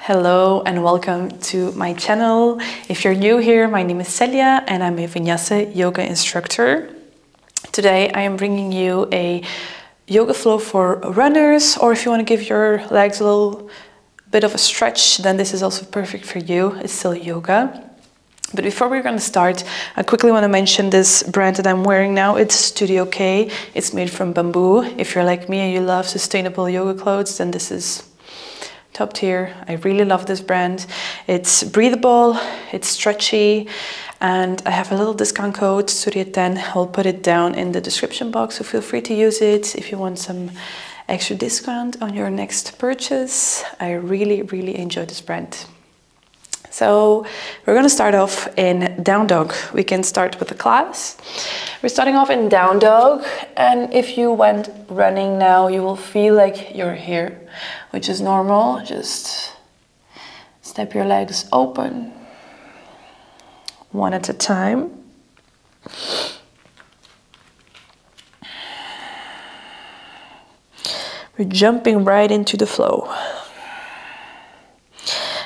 Hello and welcome to my channel. If you're new here, my name is Celia and I'm a Vinyasa yoga instructor. Today I am bringing you a yoga flow for runners, or if you want to give your legs a little bit of a stretch, then this is also perfect for you. It's still yoga. But before we're going to start, I quickly want to mention this brand that I'm wearing now. It's Studio K. It's made from bamboo. If you're like me and you love sustainable yoga clothes, then this is top tier. I really love this brand. It's breathable, it's stretchy, and I have a little discount code, Surya10. I'll put it down in the description box, so feel free to use it if you want some extra discount on your next purchase. I really enjoy this brand. So we're going to start off in down dog. We can start with the class. We're starting off in down dog, and if you went running now, you will feel like you're here, which is normal. Just step your legs open, one at a time. We're jumping right into the flow.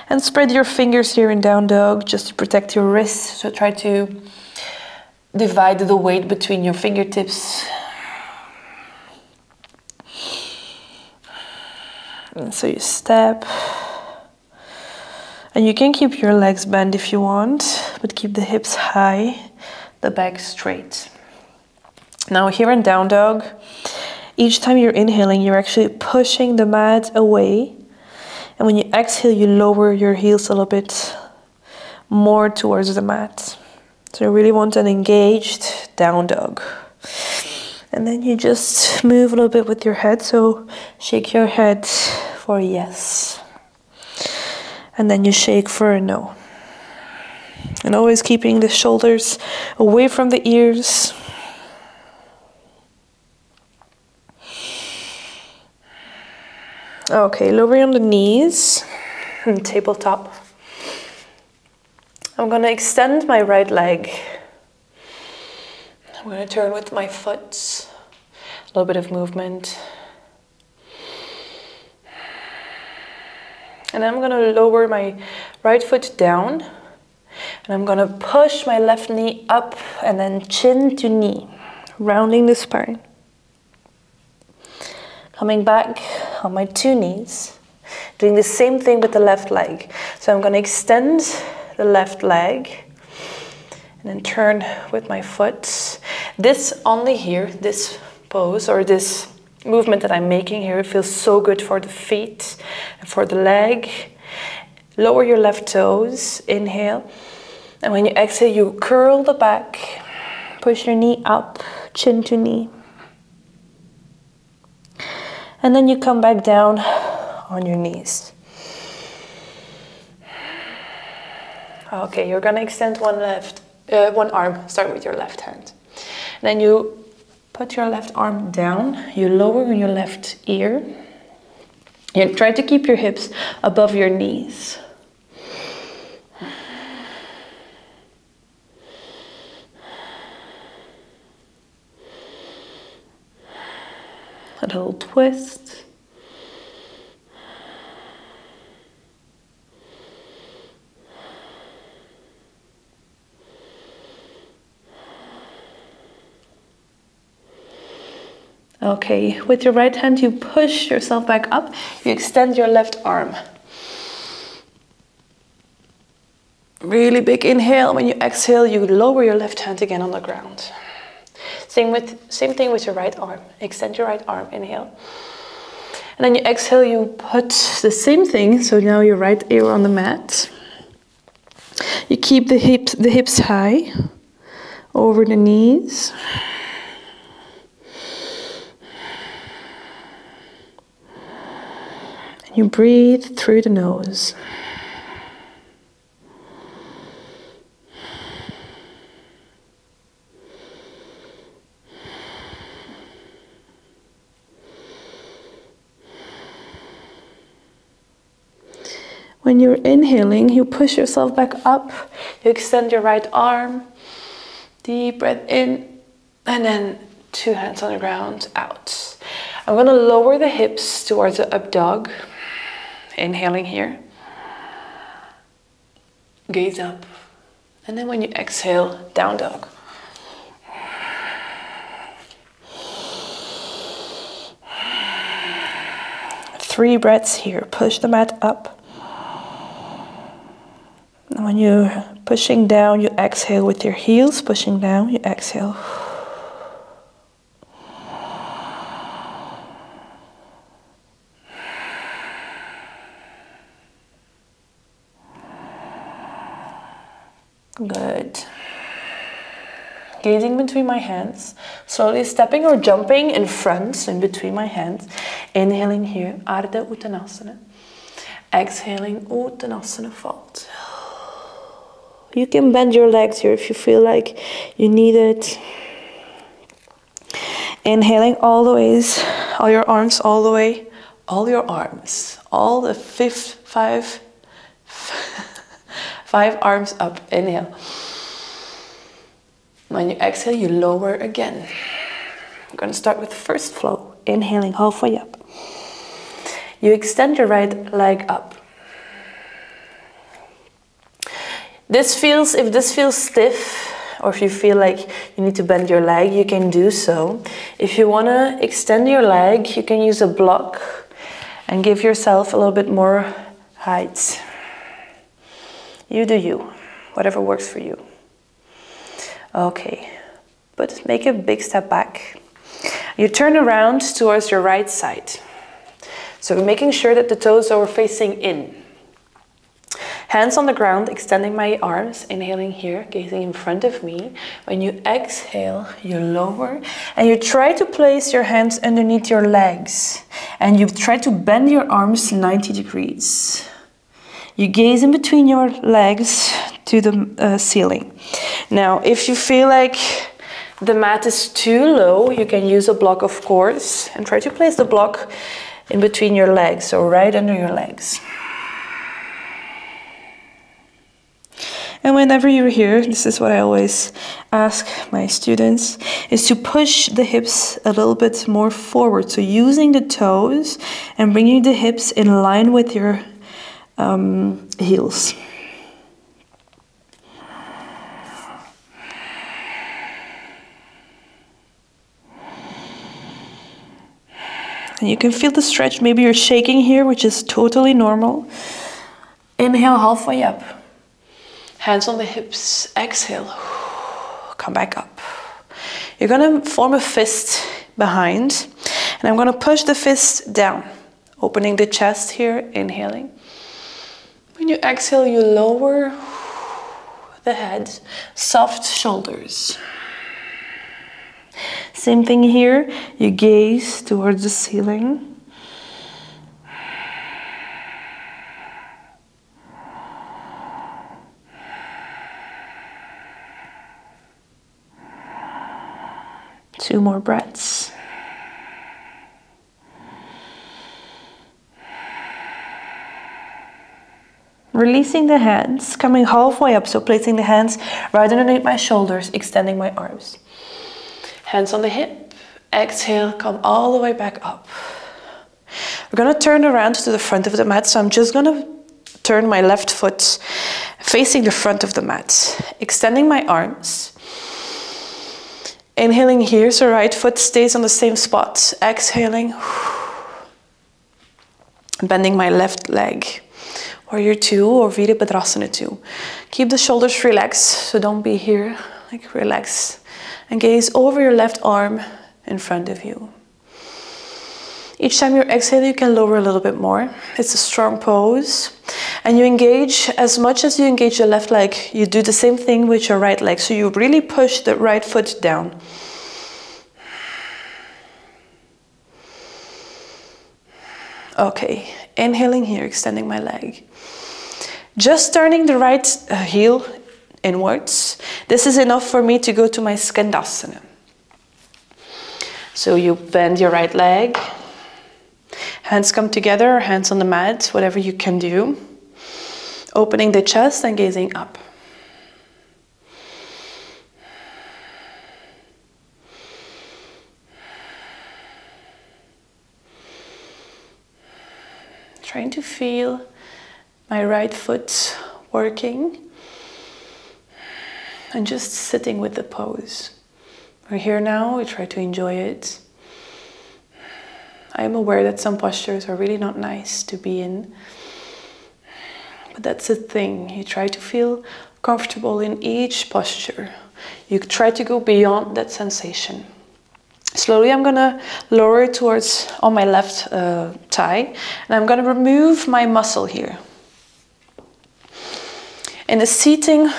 And spread your fingers here in down dog just to protect your wrists. So try to divide the weight between your fingertips. And so you step. And you can keep your legs bent if you want, but keep the hips high, the back straight. Now here in down dog, each time you're inhaling, you're actually pushing the mat away. And when you exhale, you lower your heels a little bit more towards the mat. So you really want an engaged down dog. And then you just move a little bit with your head. So shake your head for a yes. And then you shake for a no. And always keeping the shoulders away from the ears. Okay, lower on the knees and tabletop. I'm going to extend my right leg. I'm going to turn with my foot. A little bit of movement. And I'm going to lower my right foot down. And I'm going to push my left knee up and then chin to knee, rounding the spine. Coming back on my two knees, doing the same thing with the left leg. So I'm going to extend the left leg and then turn with my foot. This only here, this pose or this movement that I'm making here, it feels so good for the feet and for the leg. Lower your left toes, inhale. And when you exhale, you curl the back, push your knee up, chin to knee. And then you come back down on your knees. Okay, you're gonna extend one arm. Start with your left hand. And then you put your left arm down. You lower your left ear. You try to keep your hips above your knees. A little twist. Okay, with your right hand, you push yourself back up. You extend your left arm. Really big inhale. When you exhale, you lower your left hand again on the ground. Same thing with your right arm. Extend your right arm, inhale. And then you exhale, you put the same thing. So now your right ear on the mat. You keep the hips high over the knees. And you breathe through the nose. When you're inhaling, you push yourself back up. You extend your right arm. Deep breath in. And then two hands on the ground, out. I'm going to lower the hips towards the up dog. Inhaling here. gaze up. And then when you exhale, down dog. Three breaths here. Push the mat up. And when you're pushing down, you exhale with your heels. Pushing down, you exhale. Good. Gazing between my hands, slowly stepping or jumping in front, in between my hands. Inhaling here, Ardha Uttanasana. Exhaling, Uttanasana fold. You can bend your legs here if you feel like you need it. Inhaling all the ways, all your arms all the way, all your arms, all the five arms up. Inhale. When you exhale, you lower again. I'm going to start with the first flow. Inhaling halfway up. You extend your right leg up. If this feels stiff, or if you feel like you need to bend your leg, you can do so. If you want to extend your leg, you can use a block and give yourself a little bit more height. You do you, whatever works for you. Okay, but make a big step back. You turn around towards your right side. So making sure that the toes are facing in. Hands on the ground, extending my arms, inhaling here, gazing in front of me. When you exhale, you lower and you try to place your hands underneath your legs. And you try to bend your arms 90 degrees. You gaze in between your legs to the ceiling. Now, if you feel like the mat is too low, you can use a block, of course, and try to place the block in between your legs, so right under your legs. And whenever you're here, this is what I always ask my students, is to push the hips a little bit more forward. So using the toes and bringing the hips in line with your heels. And you can feel the stretch. Maybe you're shaking here, which is totally normal. Inhale halfway up. Hands on the hips. Exhale. Come back up. You're going to form a fist behind. And I'm going to push the fist down. Opening the chest here. Inhaling. When you exhale, you lower the head. Soft shoulders. Same thing here. You gaze towards the ceiling. Two more breaths. Releasing the hands, coming halfway up, so placing the hands right underneath my shoulders, extending my arms. Hands on the hip, exhale, come all the way back up. We're gonna turn around to the front of the mat, so I'm just gonna turn my left foot facing the front of the mat, extending my arms. Inhaling here, so right foot stays on the same spot. Exhaling, bending my left leg. Warrior 2 or Virabhadrasana 2. Keep the shoulders relaxed, so don't be here, like relax. And gaze over your left arm in front of you. Each time you exhale, you can lower a little bit more. It's a strong pose. And you engage, as much as you engage your left leg, you do the same thing with your right leg. So you really push the right foot down. Okay, inhaling here, extending my leg. Just turning the right heel inwards. This is enough for me to go to my Skandasana. So you bend your right leg. Hands come together, hands on the mat, whatever you can do. Opening the chest and gazing up. Trying to feel my right foot working. and just sitting with the pose. We're here now, we try to enjoy it. I am aware that some postures are really not nice to be in, but that's the thing. You try to feel comfortable in each posture. You try to go beyond that sensation. Slowly I'm gonna lower it towards on my left thigh, and I'm gonna remove my muscle here. In a seating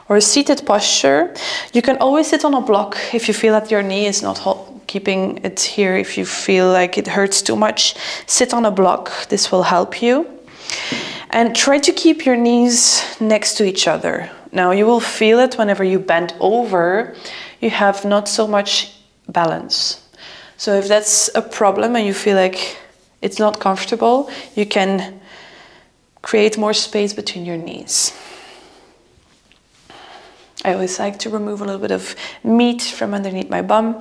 or a seated posture, you can always sit on a block if you feel that your knee is not keeping it here. If you feel like it hurts too much, sit on a block. This will help you. And try to keep your knees next to each other. Now you will feel it whenever you bend over, you have not so much balance. So if that's a problem and you feel like it's not comfortable, you can create more space between your knees. I always like to remove a little bit of meat from underneath my bum.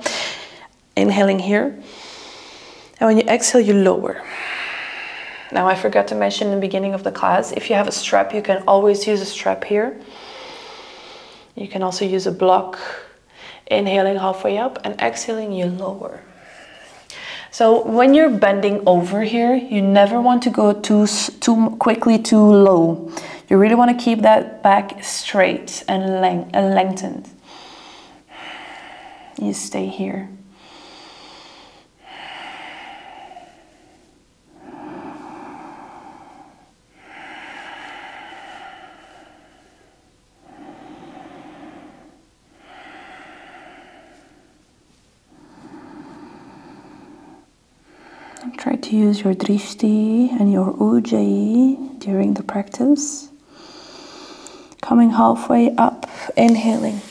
Inhaling here. And when you exhale, you lower. Now I forgot to mention in the beginning of the class, if you have a strap, you can always use a strap here. You can also use a block. Inhaling halfway up and exhaling, you lower. So when you're bending over here, you never want to go too quickly too low. You really want to keep that back straight and lengthened. You stay here. Try to use your drishti and your ujjayi during the practice. Coming halfway up, inhaling.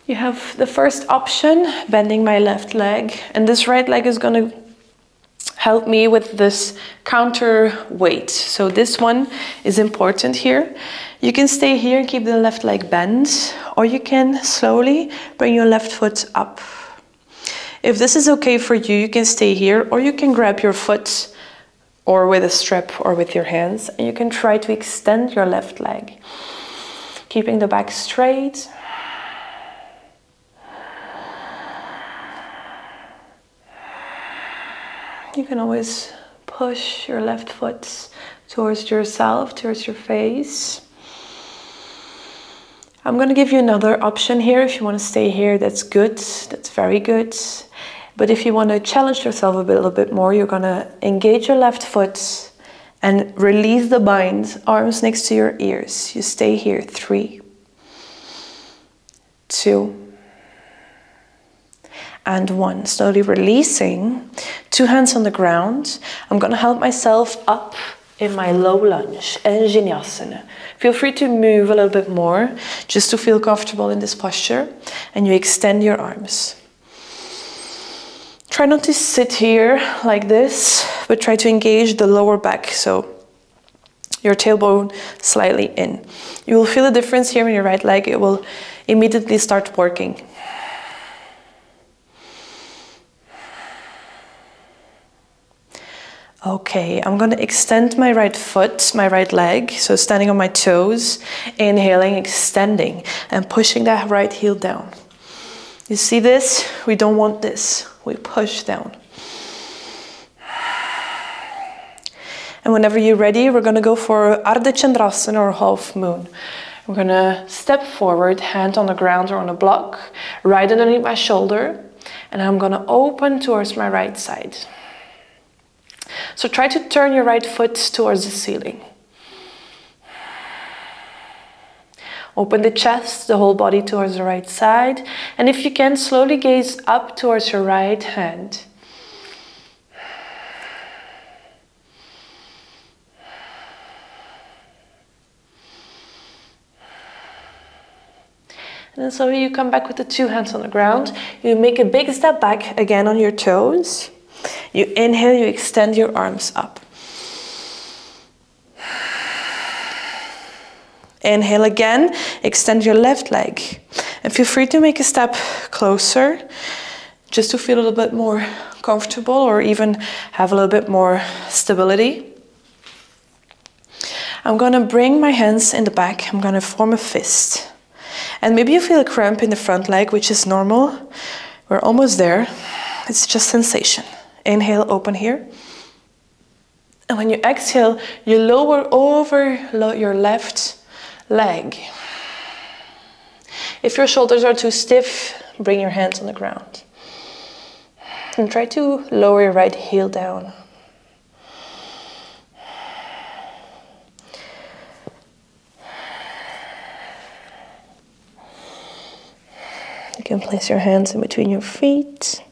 You have the first option, bending my left leg, and this right leg is going to help me with this counter weight. So this one is important here. You can stay here and keep the left leg bent, or you can slowly bring your left foot up. If this is okay for you, you can stay here, or you can grab your foot or with a strap or with your hands, and you can try to extend your left leg. Keeping the back straight. You can always push your left foot towards yourself, towards your face. I'm going to give you another option here. If you want to stay here, that's good. That's very good. But if you want to challenge yourself a little bit more, you're going to engage your left foot and release the bind, arms next to your ears. You stay here. 3, 2, and 1. Slowly releasing. 2 hands on the ground. I'm going to help myself up in my low lunge, Anjaneyasana. Feel free to move a little bit more, just to feel comfortable in this posture. And you extend your arms. Try not to sit here like this, but try to engage the lower back, so your tailbone slightly in. You will feel a difference here in your right leg. It will immediately start working. Okay, I'm going to extend my right foot, my right leg, so standing on my toes, inhaling, extending, and pushing that right heel down. You see this? We don't want this. We push down. And whenever you're ready, we're going to go for Ardha Chandrasana or half moon. We're going to step forward, hand on the ground or on a block, right underneath my shoulder, and I'm going to open towards my right side. So try to turn your right foot towards the ceiling. Open the chest, the whole body towards the right side. And if you can, slowly gaze up towards your right hand. And then slowly you come back with the 2 hands on the ground. You make a big step back again on your toes. You inhale, you extend your arms up. Inhale again, extend your left leg. And feel free to make a step closer, just to feel a little bit more comfortable or even have a little bit more stability. I'm gonna bring my hands in the back. I'm gonna form a fist. And maybe you feel a cramp in the front leg, which is normal. We're almost there. It's just sensation. Inhale, open here. And when you exhale, you lower over your left leg. If your shoulders are too stiff, bring your hands on the ground. And try to lower your right heel down. You can place your hands in between your feet.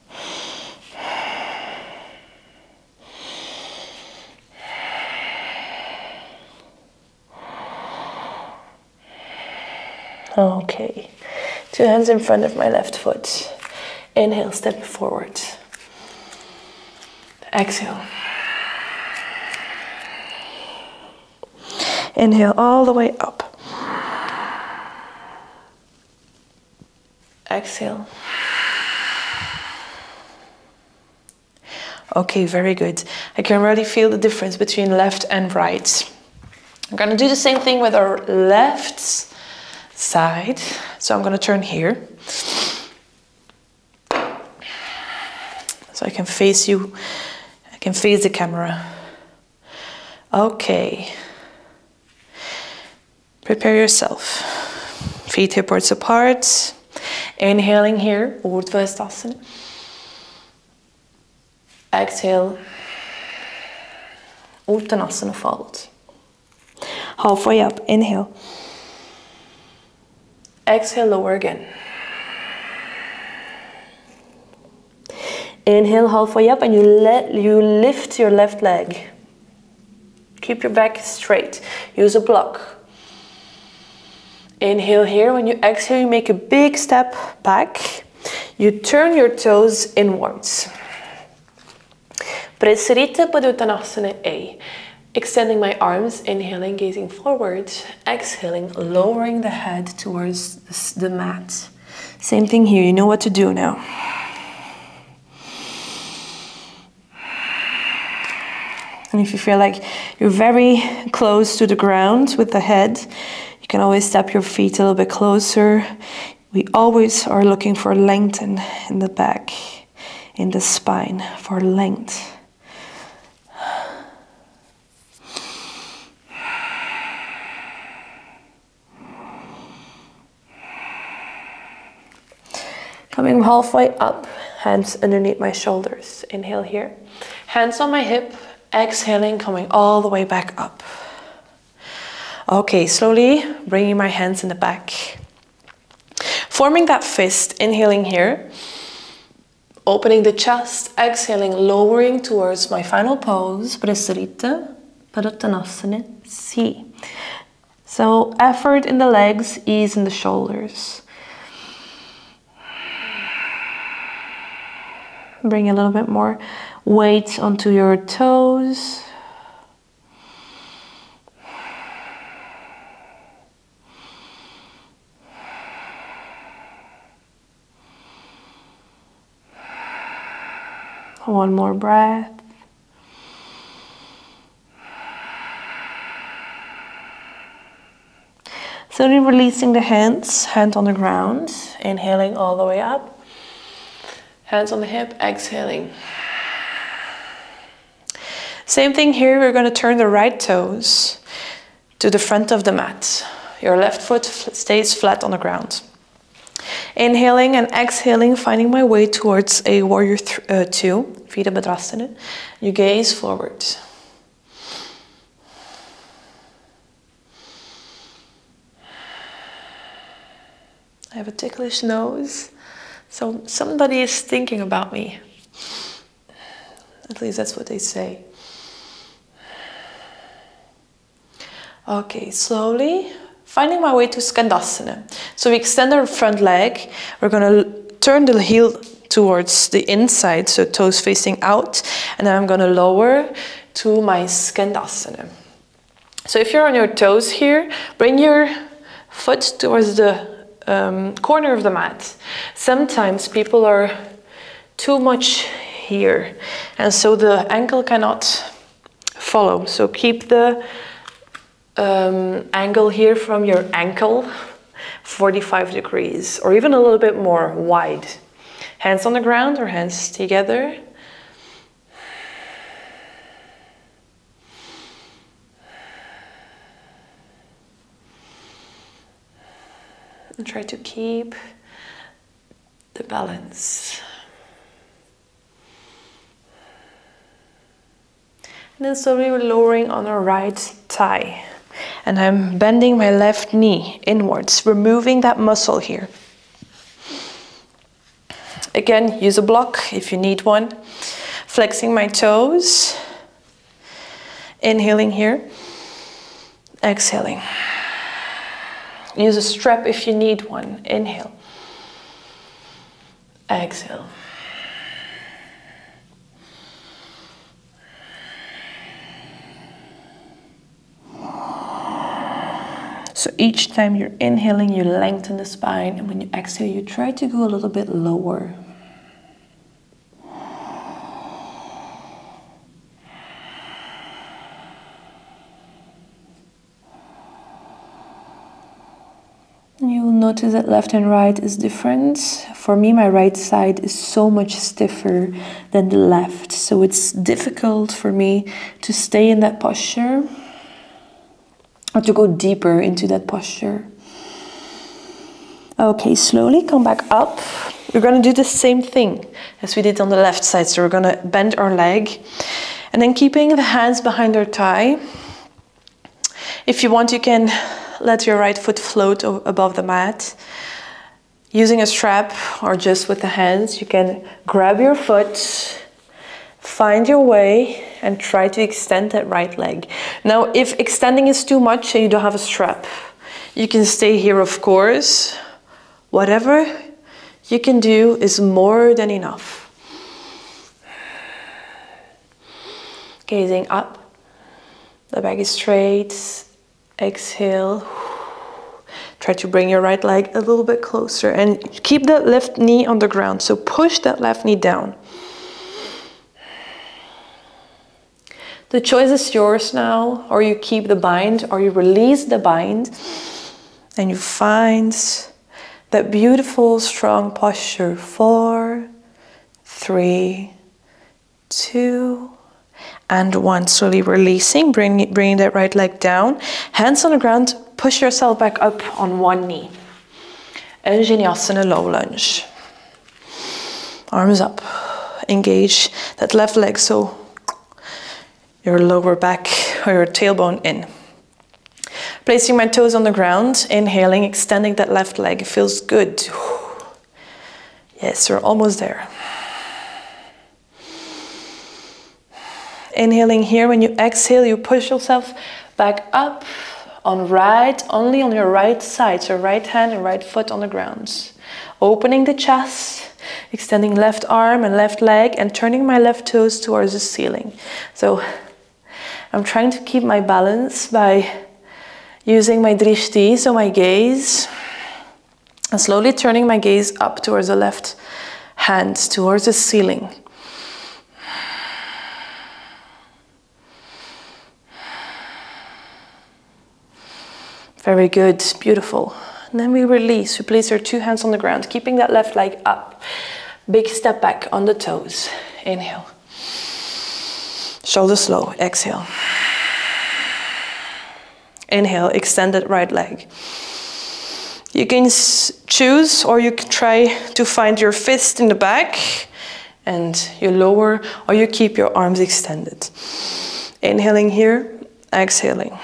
Okay, 2 hands in front of my left foot. Inhale, step forward. Exhale. Inhale all the way up. Exhale. Okay, very good. I can already feel the difference between left and right. I'm gonna do the same thing with our left side. So I'm gonna turn here. So I can face you, I can face the camera. Okay. Prepare yourself. Feet hip width apart. Inhaling here, Urdhva. Exhale, Uttanasana fold. Halfway up, inhale. Exhale, lower again. Inhale, halfway up, and you lift your left leg. Keep your back straight. Use a block. Inhale here. When you exhale, you make a big step back. You turn your toes inwards. Prasarita Padottanasana A. Extending my arms, inhaling, gazing forward. Exhaling, lowering the head towards the mat. Same thing here. You know what to do now. And if you feel like you're very close to the ground with the head, you can always step your feet a little bit closer. We always are looking for length in the back, in the spine, for length. Coming halfway up, hands underneath my shoulders. Inhale here. Hands on my hip. Exhaling, coming all the way back up. Okay, slowly bringing my hands in the back. Forming that fist, inhaling here. Opening the chest, exhaling, lowering towards my final pose. Prasarita Padottanasana C. So effort in the legs, ease in the shoulders. Bring a little bit more weight onto your toes. One more breath. Slowly releasing the hands, hand on the ground. Inhaling all the way up. Hands on the hip, exhaling. Same thing here, we're going to turn the right toes to the front of the mat. Your left foot stays flat on the ground. Inhaling and exhaling, finding my way towards a warrior 2, Virabhadrasana. You gaze forward. I have a ticklish nose. So somebody is thinking about me. At least that's what they say. Okay, slowly finding my way to Skandasana. So we extend our front leg. We're going to turn the heel towards the inside, so toes facing out. And then I'm going to lower to my Skandasana. So if you're on your toes here, bring your foot towards the corner of the mat. Sometimes people are too much here, and so the ankle cannot follow. So keep the angle here from your ankle, 45 degrees, or even a little bit more wide. Hands on the ground or hands together. And try to keep the balance. And then slowly we're lowering on our right thigh. And I'm bending my left knee inwards, removing that muscle here. Again, use a block if you need one. Flexing my toes. Inhaling here. Exhaling. Use a strap if you need one. Inhale. Exhale. So each time you're inhaling, you lengthen the spine, and when you exhale, you try to go a little bit lower. You will notice that left and right is different. For me, my right side is so much stiffer than the left, so it's difficult for me to stay in that posture or to go deeper into that posture. Okay, slowly come back up. We're going to do the same thing as we did on the left side. So we're going to bend our leg and then keeping the hands behind our thigh. If you want, you can let your right foot float above the mat. Using a strap or just with the hands, you can grab your foot, find your way, and try to extend that right leg. Now, if extending is too much and you don't have a strap, you can stay here, of course. Whatever you can do is more than enough. Gazing up, the back is straight. Exhale. Try to bring your right leg a little bit closer and keep that left knee on the ground. So push that left knee down. The choice is yours now, or you keep the bind or you release the bind and you find that beautiful strong posture. 4, 3, 2, and 1. Slowly releasing, bringing that right leg down. Hands on the ground, push yourself back up on one knee. Anjaneyasana, low lunge. Arms up. Engage that left leg so your lower back or your tailbone in. Placing my toes on the ground, inhaling, extending that left leg. It feels good. Yes, we're almost there. Inhaling here, when you exhale, you push yourself back up only on your right side. So right hand and right foot on the ground. Opening the chest, extending left arm and left leg, and turning my left toes towards the ceiling. So I'm trying to keep my balance by using my drishti, so my gaze, and slowly turning my gaze up towards the left hand, towards the ceiling. Very good, beautiful. And then we release. We place our two hands on the ground, keeping that left leg up. Big step back on the toes. Inhale. Shoulders slow. Exhale. Inhale, extend that right leg. You can choose, or you can try to find your fist in the back and you lower, or you keep your arms extended. Inhaling here, exhaling.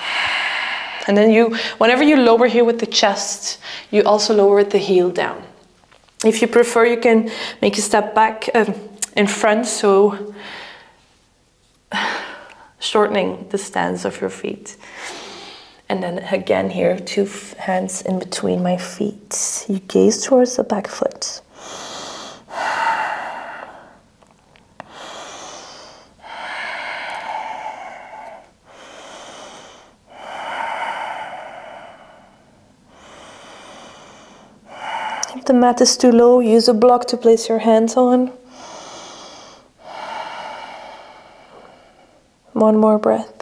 And then whenever you lower here with the chest, you also lower with the heel down. If you prefer, you can make a step back in front, so shortening the stance of your feet. And then again here, two hands in between my feet. You gaze towards the back foot. If the mat is too low, use a block to place your hands on. One more breath.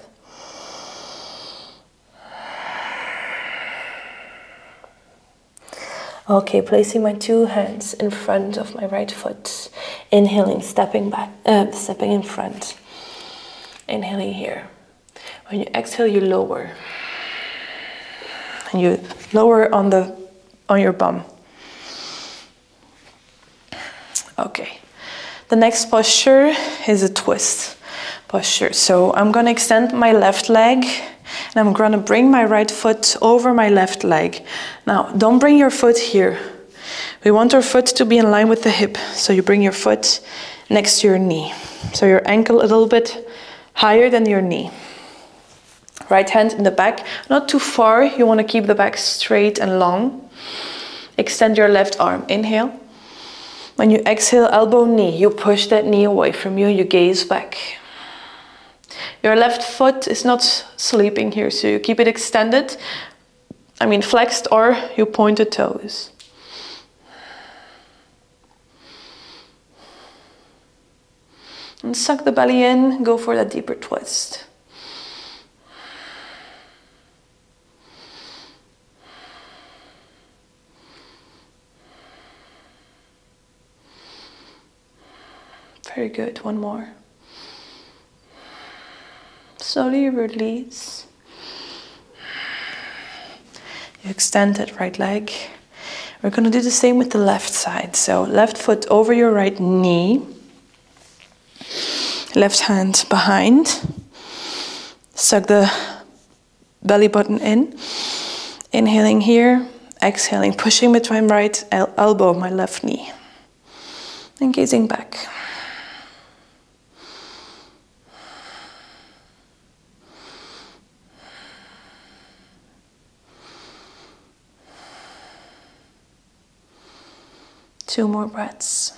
Okay, placing my two hands in front of my right foot. Inhaling, stepping back, stepping in front. Inhaling here. When you exhale, you lower. And you lower on your bum. Okay. The next posture is a twist posture. So I'm going to extend my left leg and I'm going to bring my right foot over my left leg. Now, don't bring your foot here. We want our foot to be in line with the hip. So you bring your foot next to your knee. So your ankle a little bit higher than your knee. Right hand in the back, not too far. You want to keep the back straight and long. Extend your left arm. Inhale. When you exhale, elbow, knee, you push that knee away from you, you gaze back. Your left foot is not sleeping here, so you keep it extended. Flexed, or you point the toes. And suck the belly in, go for that deeper twist. Very good, one more. Slowly release. You extend that right leg. We're going to do the same with the left side. So left foot over your right knee. Left hand behind. Suck the belly button in. Inhaling here. Exhaling, pushing between right elbow, my left knee. And gazing back. Two more breaths.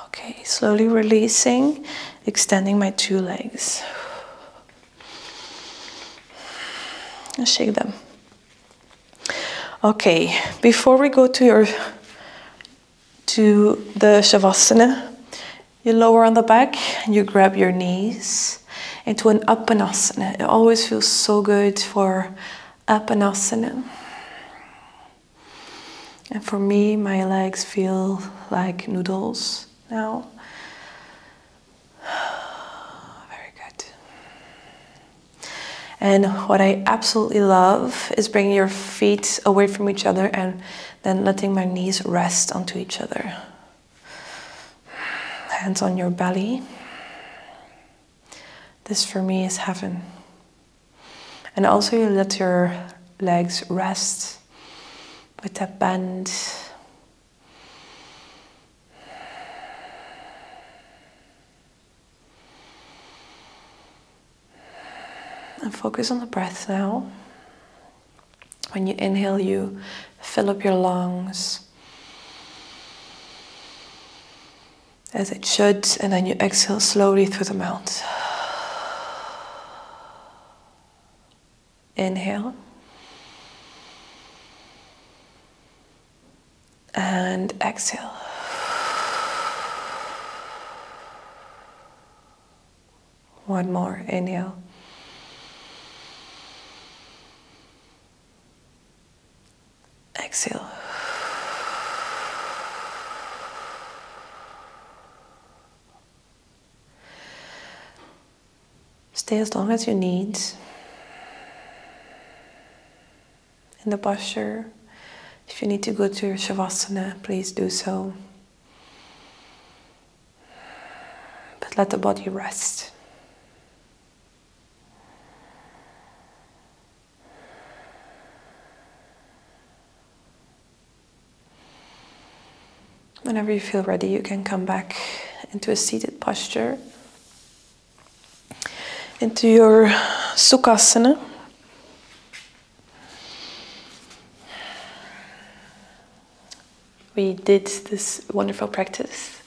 Okay, slowly releasing, extending my two legs. And shake them. Okay, before we go to the Shavasana, you lower on the back and you grab your knees into an Apanasana. It always feels so good for Apanasana. And for me, my legs feel like noodles now. Very good. And what I absolutely love is bringing your feet away from each other and then letting my knees rest onto each other. Hands on your belly. This for me is heaven. And also you let your legs rest with that bend. And focus on the breath now. When you inhale, you fill up your lungs as it should, and then you exhale slowly through the mouth. Inhale. And exhale. One more. Inhale. Exhale. Stay as long as you need in the posture. If you need to go to your Shavasana, please do so. But let the body rest. Whenever you feel ready, you can come back into a seated posture, into your Sukhasana. We did this wonderful practice.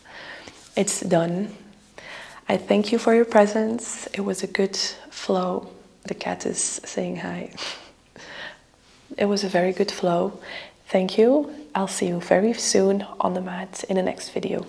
It's done. I thank you for your presence. It was a good flow. The cat is saying hi. It was a very good flow. Thank you. I'll see you very soon on the mat in the next video.